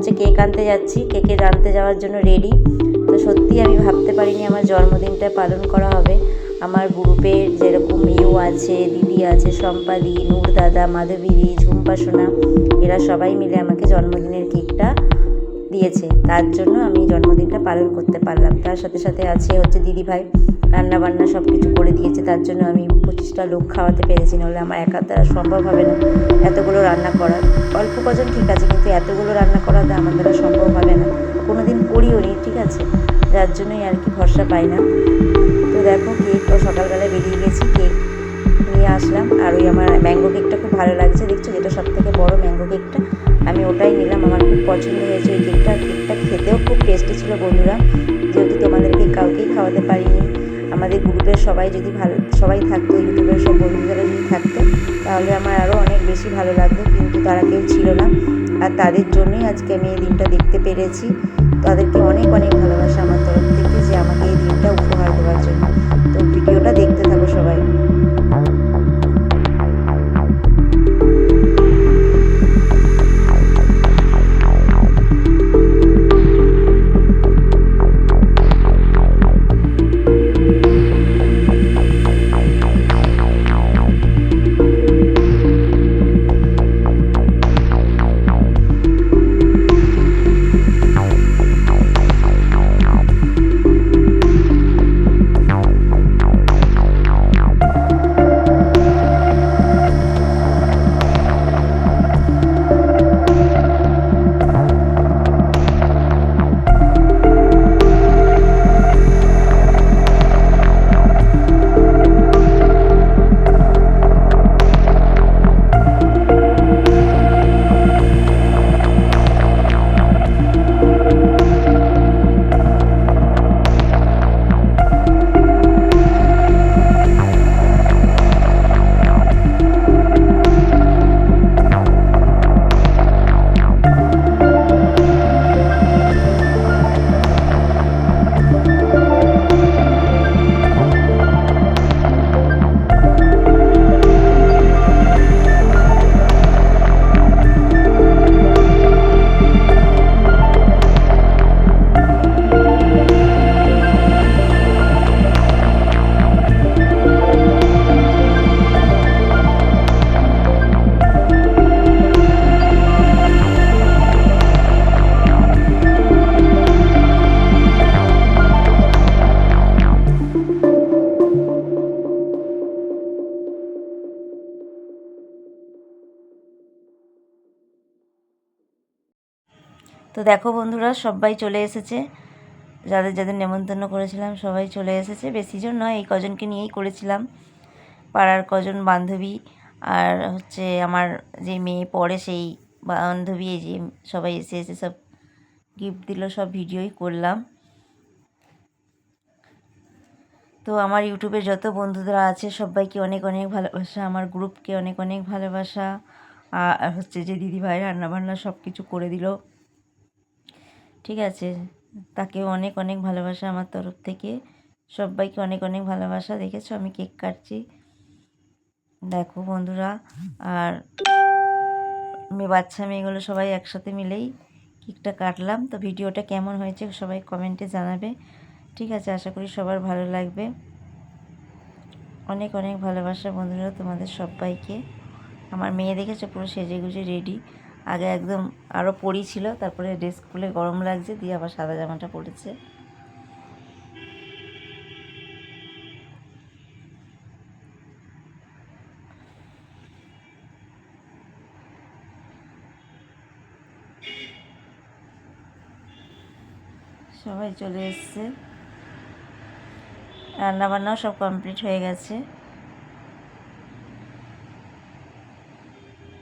হচ্ছে কেক আনতে যাচ্ছি, কেকের আনতে যাওয়ার জন্য রেডি। তো সত্যি আমি ভাবতে পারিনি আমার জন্মদিনটা পালন করা হবে। আমার গ্রুপের যেরকম আছে, দিদি আছে, সম্পাদি, নূর দাদা, মাধবীদি, ঝুম্পা সোনা, এরা সবাই মিলে আমাকে জন্মদিনের কেকটা দিয়েছে। তার জন্য আমি জন্মদিনটা পালন করতে পারলাম। তার সাথে সাথে আছে হচ্ছে দিদিভাই, রান্নাবান্না সব কিছু করে দিয়েছে। তার জন্য আমি 25টা লোক খাওয়াতে পেরেছি, নাহলে আমার একার দ্বারা সম্ভব হবে না এতগুলো রান্না করা। অল্প কজন ঠিক আছে, কিন্তু এতগুলো রান্না করা আমার দ্বারা সম্ভব হবে না, কোনো দিন করিও নি, ঠিক আছে, যার জন্যই আর কি ভরসা পাই না। তো দেখো কেক সকালবেলায় বেরিয়ে গেছি, কেক নিয়ে আসলাম। আর ওই আমার ম্যাঙ্গো কেকটা খুব ভালো লাগছে, দেখছো, যেটা সব থেকে বড়ো ম্যাঙ্গো কেকটা, আমি ওটাই নিলাম। আমার খুব পছন্দ হয়েছে ওই কেকটা। কেকটা খেতেও খুব টেস্টি ছিল বন্ধুরা। যেহেতু তোমাদেরকে কাউকেই খাওয়াতে পারিনি, আমাদের গ্রুপের সবাই যদি সবাই থাকতো, ইউটিউবের সব বন্ধুরা যদি থাকতো, তাহলে আমার আরও অনেক বেশি ভালো লাগতো, কিন্তু তারা কেউ ছিল না। আর তাদের জন্যই আজকে আমি এই দিনটা দেখতে পেরেছি। তাদেরকে অনেক অনেক ভালোবাসা আমার তরফ থেকে, যে আমাকে এই দিনটা উপহার দেওয়ার জন্য। তো ভিডিওটা দেখতে থাকো সবাই। তো দেখো বন্ধুরা, সবাই চলে এসেছে, যাদের যাদের নেমন্তন্ন করেছিলাম সবাই চলে এসেছে। বেশিজন নয়, এই কজনকে নিয়েই করেছিলাম, পাড়ার কজন বান্ধবী, আর হচ্ছে আমার যে মেয়ে পড়ে সেই বান্ধবী, এই যে সবাই এসে এসে সব গিফট দিল, সব ভিডিওই করলাম। তো আমার ইউটিউবে যত বন্ধুরা আছে সবাইকে অনেক অনেক ভালোবাসা, আমার গ্রুপকে অনেক অনেক ভালোবাসা। আর হচ্ছে যে দিদিভাই রান্নাবান্না সব কিছু করে দিল, ঠিক আছে, তাকেও অনেক অনেক ভালোবাসা আমার তরফ থেকে। সবাইকে অনেক অনেক ভালোবাসা। দেখেছো আমি কেক কাটছি, দেখো বন্ধুরা। আর বাচ্চা মেয়েগুলো সবাই একসাথে মিলেই কেকটা কাটলাম। তো ভিডিওটা কেমন হয়েছে সবাই কমেন্টে জানাবে, ঠিক আছে, আশা করি সবার ভালো লাগবে। অনেক অনেক ভালোবাসা বন্ধুরা তোমাদের সবাইকে। আমার মেয়ে দেখেছো পুরো সেজে গুজে রেডি, আগে একদম আরও পরি ছিল, তারপরে ড্রেস খুলে গরম লাগছে দিয়ে আবার সাদা জামাটা পরেছে। সবাই চলে এসছে, রান্নাবান্নাও সব কমপ্লিট হয়ে গেছে।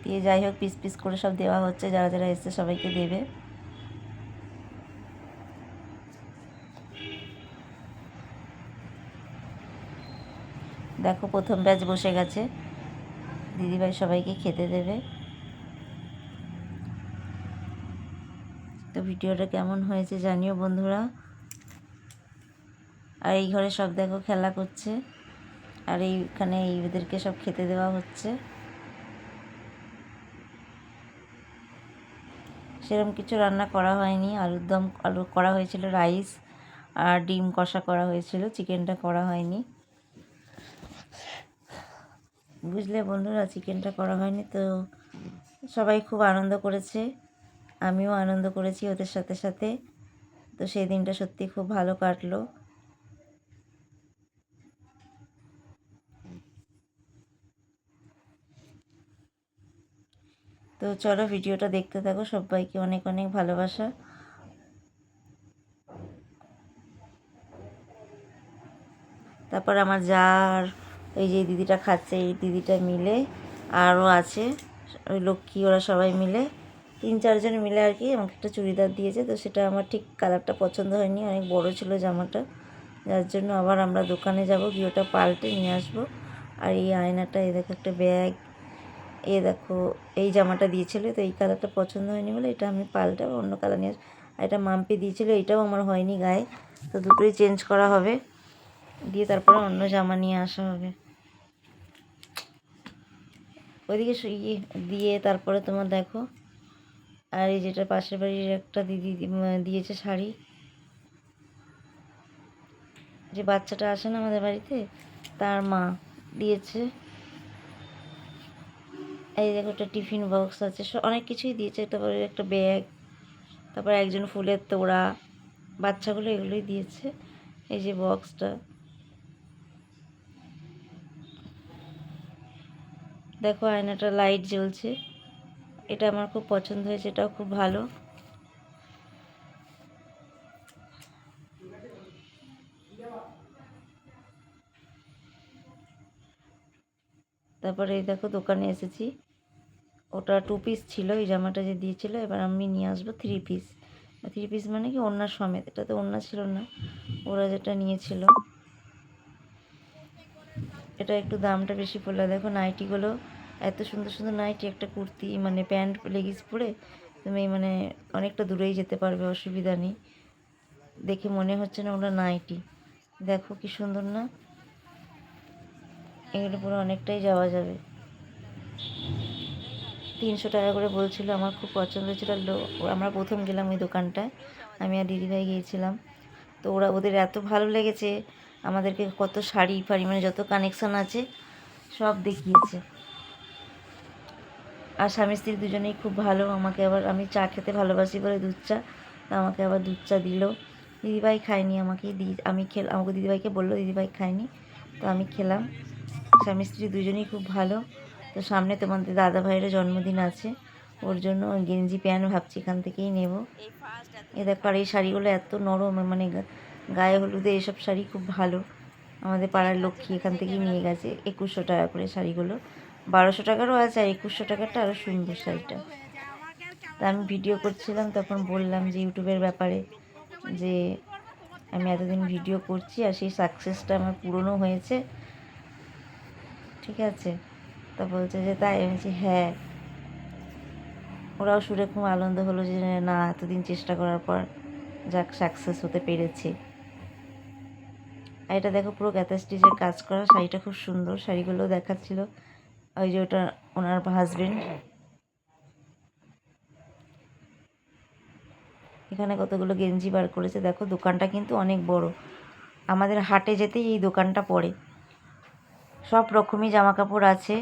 দিয়ে যাই হোক পিস পিস করে সব দেওয়া হচ্ছে, যারা যারা এসছে সবাইকে দেবে। দেখো প্রথম ব্যাচ বসে গেছে, দিদিভাই সবাইকে খেতে দেবে। তো ভিডিওটা কেমন হয়েছে জানিও বন্ধুরা। আর এই ঘরে সব দেখো খেলা করছে, আর এইখানে এদেরকে সব খেতে দেওয়া হচ্ছে। সেরকম কিছু রান্না করা হয়নি। আলুর দম আলু করা হয়েছিল, রাইস আর ডিম কষা করা হয়েছিল, চিকেনটা করা হয়নি। বুঝলে বন্ধুরা, চিকেনটা করা হয়নি। তো সবাই খুব আনন্দ করেছে, আমিও আনন্দ করেছি ওদের সাথে সাথে। তো সেই দিনটা সত্যি খুব ভালো কাটলো। তো চলো ভিডিওটা দেখতে থাকো। সবাইকে অনেক অনেক ভালোবাসা। তারপর আমার যার এই যে দিদিটা খাচ্ছে, এই দিদিটা মিলে আরও আছে ওই লক্ষ্মী, ওরা সবাই মিলে 3-4 জন মিলে আর কি আমাকে একটা চুড়িদার দিয়েছে। তো সেটা আমার ঠিক কালারটা পছন্দ হয়নি, অনেক বড় ছিল জামাটা, যার জন্য আবার আমরা দোকানে যাব, গিয়ে ওটা পাল্টে নিয়ে আসবো। আর এই আয়নাটা, এই দেখো একটা ব্যাগ, এ দেখো এই জামাটা দিয়েছিল, তো এই কালারটা পছন্দ হয়নি বলে এটা আমি পাল্টে অন্য কালার নিয়ে আর এটা মাম্পি দিয়েছিল, এটাও আমার হয়নি গায়ে। তো দুটোই চেঞ্জ করা হবে, দিয়ে তারপরে অন্য জামা নিয়ে আসা হবে। ওইদিকে ইয়ে দিয়ে তারপরে তোমার দেখো, আর এই যেটা পাশের বাড়ির একটা দিদি দিয়েছে শাড়ি, যে বাচ্চাটা আসে না আমাদের বাড়িতে, তার মা দিয়েছে। এই দেখো একটা টিফিন বক্স আছে, অনেক কিছুই দিয়েছে। তারপরে একটা ব্যাগ, তারপরে একজন ফুলের তোড়া, বাচ্চাগুলো এগুলোই দিয়েছে। এই যে বক্সটা দেখো, আয়নাটা লাইট জ্বলছে, এটা আমার খুব পছন্দ হয়েছে, এটাও খুব ভালো। তারপরে এই দেখো দোকানে এসেছি, ওটা 2 পিস ছিল এই জামাটা যে দিয়েছিল, এবার আমি নিয়ে আসবো 3 পিস। 3 পিস মানে কি ওড়না সমেত, এটা তো ওড়না ছিল না, ওরা যেটা নিয়েছিল। এটা একটু দামটা বেশি পড়লো। দেখো নাইটিগুলো এত সুন্দর সুন্দর নাইটি, একটা কুর্তি মানে প্যান্ট লেগিংস পরে তুমি মানে অনেকটা দূরেই যেতে পারবে, অসুবিধা নেই। দেখে মনে হচ্ছে না ওটা নাইটি, দেখো কি সুন্দর না, এগুলো পুরো অনেকটাই যাওয়া যাবে। 300 টাকা করে বলছিল, আমার খুব পছন্দ হয়েছিল। আমরা প্রথম গেলাম ওই দোকানটায়, আমি আর দিদিভাই গিয়েছিলাম। তো ওদের এত ভালো লেগেছে, আমাদেরকে কত শাড়ি ফাড়ি মানে যত কানেকশান আছে সব দেখিয়েছে। আর স্বামী স্ত্রী দুজনেই খুব ভালো। আমাকে আবার, আমি চা খেতে ভালোবাসি বলে দুধ চা, তা আমাকে আবার দুধ চা দিল। দিদিভাই খায়নি, আমি আমাকে দিদিভাইকে বললো, দিদিভাই খায়নি, তো আমি খেলাম। স্বামী স্ত্রী দুজনেই খুব ভালো। তো সামনে তোমাদের দাদা ভাইয়ের জন্মদিন আছে, ওর জন্য গেঞ্জি প্যান্ট ভাবছি এখান থেকেই নেব। এ দেখো, আর এই শাড়িগুলো এত নরম, মানে গায়ে হলুদে এসব শাড়ি খুব ভালো। আমাদের পাড়ার লক্ষ্মী এখান থেকেই নিয়ে গেছে, 2100 টাকা করে শাড়িগুলো, 1200 টাকারও আছে, আর 2100 টাকারটা আরও সুন্দর শাড়িটা। তা আমি ভিডিও করছিলাম, তখন বললাম যে ইউটিউবের ব্যাপারে, যে আমি এতদিন ভিডিও করছি আর সেই সাকসেসটা আমার পূরণও হয়েছে, ঠিক আছে। তা বলছে যে তাই, আমি বলছি হ্যাঁ। ওরাও শুনে খুব আনন্দ হলো যে না, এতদিন চেষ্টা করার পর যাক সাকসেস হতে পেরেছে। আর এটা দেখো পুরো কাঁথা স্টিচের কাজ করা, শাড়িটা খুব সুন্দর। শাড়িগুলো দেখাচ্ছিল, ওই যে ওটা ওনার হাজবেন্ড। এখানে কতগুলো গেঞ্জি বার করেছে, দেখো দোকানটা কিন্তু অনেক বড়। আমাদের হাটে যেতেই এই দোকানটা পড়ে, সব রকমই জামা কাপড় আছে।